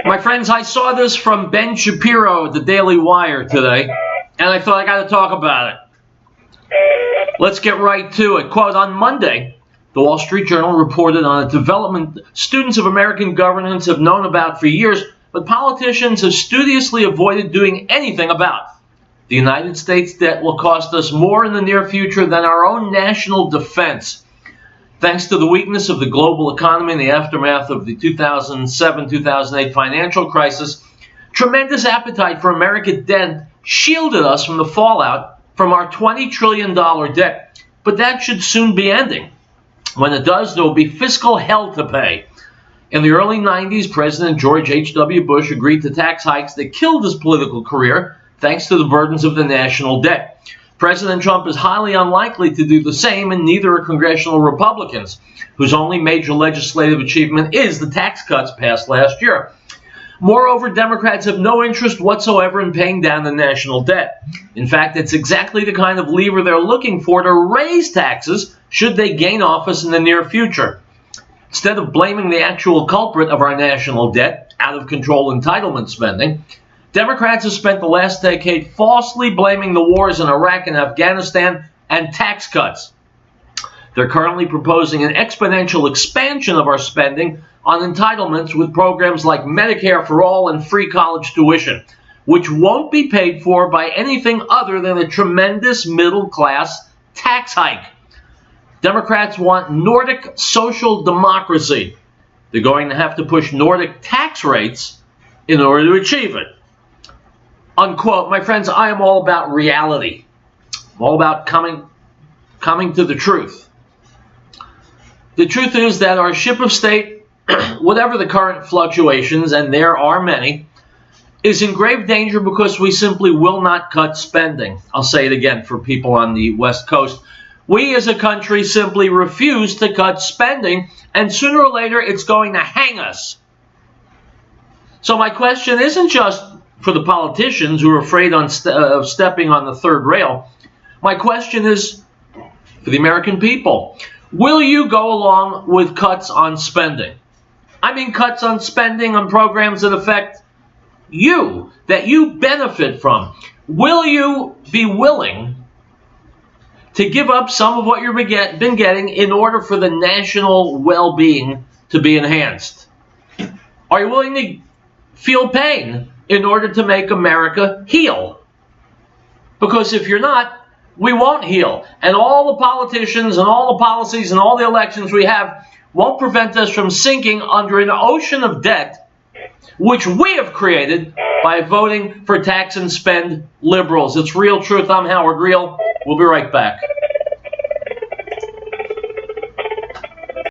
My friends, I saw this from Ben Shapiro at the Daily Wire today, and I thought I got to talk about it. Let's get right to it. Quote, on Monday, the Wall Street Journal reported on a development students of American governance have known about for years, but politicians have studiously avoided doing anything about. The United States debt will cost us more in the near future than our own national defense. Thanks to the weakness of the global economy in the aftermath of the 2007-2008 financial crisis, tremendous appetite for American debt shielded us from the fallout from our $20 trillion debt. But that should soon be ending. When it does, there will be fiscal hell to pay. In the early 90s, President George H.W. Bush agreed to tax hikes that killed his political career thanks to the burdens of the national debt. President Trump is highly unlikely to do the same, and neither are congressional Republicans, whose only major legislative achievement is the tax cuts passed last year. Moreover, Democrats have no interest whatsoever in paying down the national debt. In fact, it's exactly the kind of lever they're looking for to raise taxes should they gain office in the near future. Instead of blaming the actual culprit of our national debt, out-of-control entitlement spending, Democrats have spent the last decade falsely blaming the wars in Iraq and Afghanistan and tax cuts. They're currently proposing an exponential expansion of our spending on entitlements with programs like Medicare for All and free college tuition, which won't be paid for by anything other than a tremendous middle-class tax hike. Democrats want Nordic social democracy. They're going to have to push Nordic tax rates in order to achieve it. Unquote. My friends, I am all about reality. I'm all about coming to the truth. The truth is that our ship of state, whatever the current fluctuations, and there are many, is in grave danger because we simply will not cut spending. I'll say it again for people on the West Coast. We as a country simply refuse to cut spending, and sooner or later it's going to hang us. So my question isn't just for the politicians who are afraid of stepping on the third rail. My question is for the American people. Will you go along with cuts on spending? I mean cuts on spending on programs that affect you, that you benefit from. Will you be willing to give up some of what you've been getting in order for the national well-being to be enhanced? Are you willing to feel pain in order to make America heal? Because if you're not, we won't heal. And all the politicians and all the policies and all the elections we have won't prevent us from sinking under an ocean of debt, which we have created by voting for tax and spend liberals. It's Real Truth. I'm Howard Riell. We'll be right back.